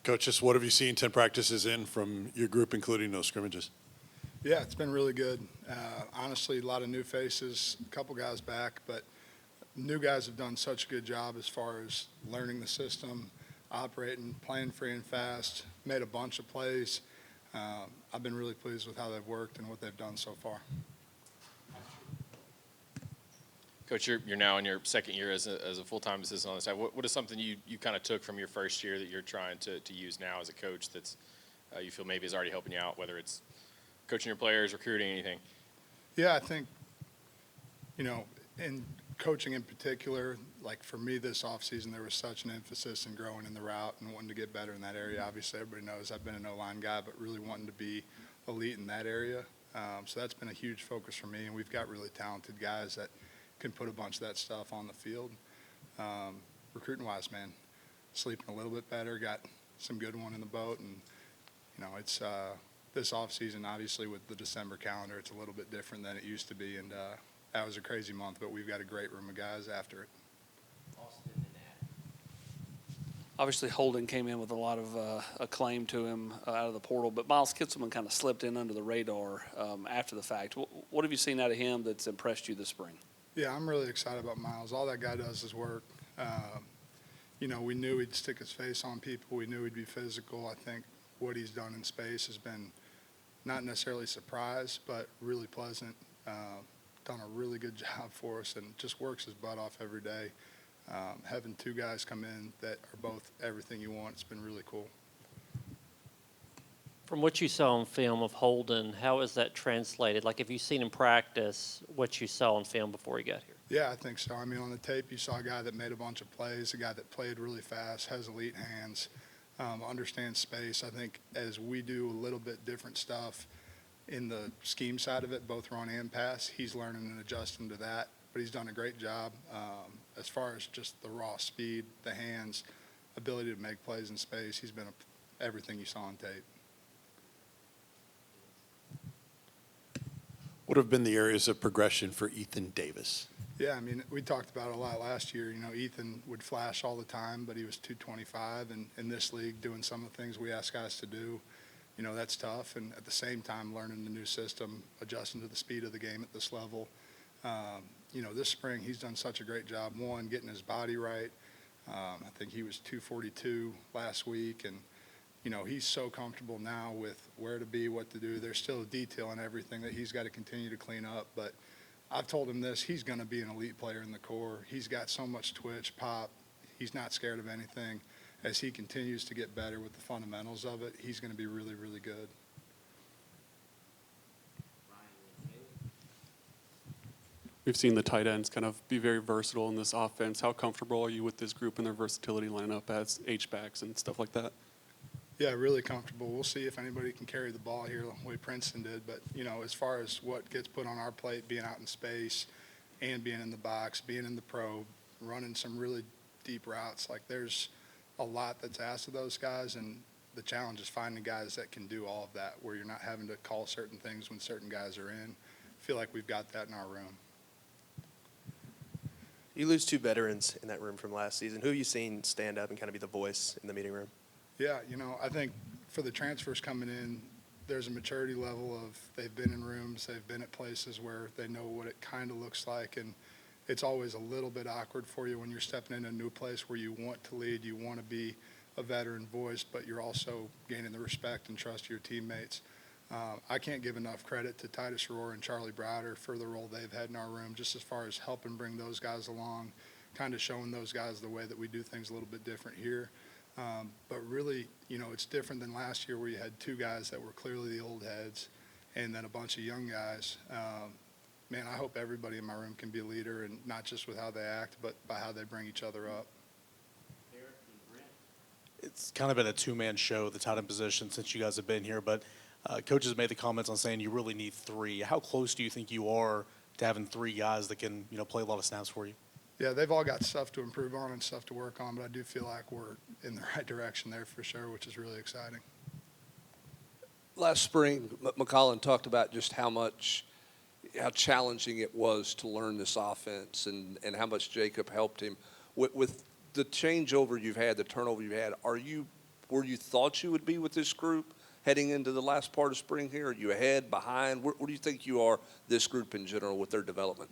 Coach, just what have you seen 10 practices in from your group, including those scrimmages? Yeah, it's been really good. Honestly, a lot of new faces, a couple guys back, but new guys have done such a good job as far as learning the system, operating, playing free and fast, made a bunch of plays. I've been really pleased with how they've worked and what they've done so far. Coach, you're now in your second year as a full-time assistant on the staff. What is something you kind of took from your first year that you're trying to use now as a coach that's you feel maybe is already helping you out, whether it's coaching your players, recruiting, anything? Yeah, I think, in coaching in particular, like for me this offseason, there was such an emphasis in growing in the route and wanting to get better in that area. Obviously, everybody knows I've been an O-line guy, but really wanting to be elite in that area. So that's been a huge focus for me, and we've got really talented guys that can put a bunch of that stuff on the field. Recruiting-wise, man, sleeping a little bit better, got some good one in the boat, and, it's this offseason, obviously, with the December calendar, it's a little bit different than it used to be, and that was a crazy month, but we've got a great room of guys after it. Obviously, Holden came in with a lot of acclaim to him out of the portal, but Miles Kitselman kind of slipped in under the radar after the fact. What have you seen out of him that's impressed you this spring? Yeah, I'm really excited about Miles. All that guy does is work. We knew he'd stick his face on people. We knew he'd be physical. I think what he's done in space has been not necessarily a surprise, but really pleasant. Done a really good job for us and just works his butt off every day. Having two guys come in that are both everything you want, it's been really cool. From what you saw on film of Holden, how is that translated? Like, have you seen him practice what you saw on film before he got here? Yeah, I think so. I mean, on the tape, you saw a guy that made a bunch of plays, a guy that played really fast, has elite hands, understands space. I think as we do a little bit different stuff in the scheme side of it, both run and pass, he's learning and adjusting to that. But he's done a great job as far as just the raw speed, the hands, ability to make plays in space. He's been everything you saw on tape. What have been the areas of progression for Ethan Davis? Yeah, I mean, we talked about it a lot last year. Ethan would flash all the time, but he was 225, and in this league doing some of the things we ask guys to do, that's tough. And at the same time, learning the new system, adjusting to the speed of the game at this level. This spring he's done such a great job, one, getting his body right. I think he was 242 last week, and he's so comfortable now with where to be, what to do. There's still a detail in everything that he's got to continue to clean up. But I've told him this, he's going to be an elite player in the core. He's got so much twitch, pop. He's not scared of anything. As he continues to get better with the fundamentals of it, he's going to be really, really good. We've seen the tight ends kind of be very versatile in this offense. How comfortable are you with this group and their versatility lining up as H-backs and stuff like that? Yeah, really comfortable. We'll see if anybody can carry the ball here the way Princeton did. But, as far as what gets put on our plate, being out in space and being in the box, being in the probe, running some really deep routes, like there's a lot that's asked of those guys. And the challenge is finding guys that can do all of that, where you're not having to call certain things when certain guys are in. I feel like we've got that in our room. You lose two veterans in that room from last season. Who have you seen stand up and kind of be the voice in the meeting room? Yeah, I think for the transfers coming in, there's a maturity level of they've been in rooms, they've been at places where they know what it kind of looks like, and it's always a little bit awkward for you when you're stepping in a new place where you want to lead, you want to be a veteran voice, but you're also gaining the respect and trust of your teammates. I can't give enough credit to Titus Rohr and Charlie Browder for the role they've had in our room, just as far as helping bring those guys along, kind of showing those guys the way that we do things a little bit different here. But really, it's different than last year where you had two guys that were clearly the old heads and then a bunch of young guys. Man, I hope everybody in my room can be a leader, and not just with how they act, but by how they bring each other up. It's kind of been a two-man show, the tight end position, since you guys have been here, but coaches made the comments on saying you really need three. How close do you think you are to having three guys that can, play a lot of snaps for you? Yeah, they've all got stuff to improve on and stuff to work on, but I do feel like we're in the right direction there for sure, which is really exciting. Last spring, McCollum talked about just how challenging it was to learn this offense and how much Jacob helped him. With the changeover you've had, the turnover you've had, are you where you thought you would be with this group heading into the last part of spring here? Are you ahead, behind? Where do you think you are, this group in general, with their development?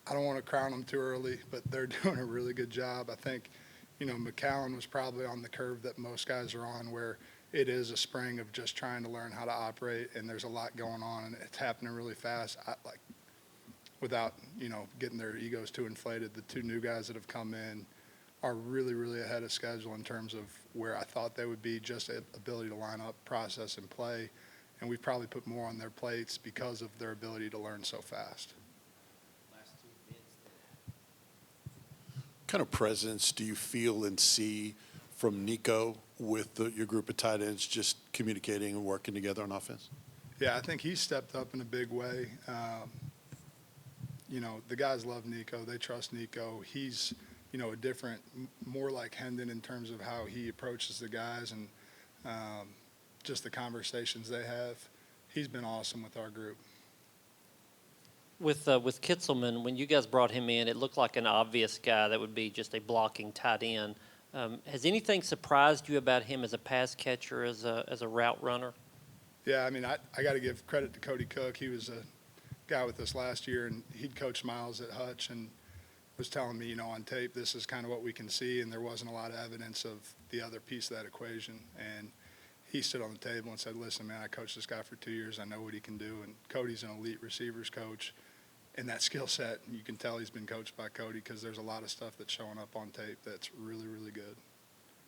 I don't want to crown them too early, but they're doing a really good job. I think, McAllen was probably on the curve that most guys are on, where it is a spring of just trying to learn how to operate, and there's a lot going on, and it's happening really fast. Without, getting their egos too inflated, the two new guys that have come in are really, really ahead of schedule in terms of where I thought they would be, just ability to line up, process, and play. And we've probably put more on their plates because of their ability to learn so fast. What kind of presence do you feel and see from Nico with your group of tight ends just communicating and working together on offense? Yeah, I think he's stepped up in a big way. The guys love Nico. They trust Nico. He's, a different, more like Hendon in terms of how he approaches the guys and just the conversations they have. He's been awesome with our group. With Kitzelman, when you guys brought him in, it looked like an obvious guy that would be just a blocking tight end. Has anything surprised you about him as a pass catcher, as a route runner? Yeah, I got to give credit to Cody Cook. He was a guy with us last year, and he'd coached Miles at Hutch and was telling me, on tape, this is kind of what we can see, and there wasn't a lot of evidence of the other piece of that equation. And he stood on the table and said, listen, man, I coached this guy for 2 years. I know what he can do. And Cody's an elite receivers coach. And that skill set, you can tell he's been coached by Cody, because there's a lot of stuff that's showing up on tape that's really, really good.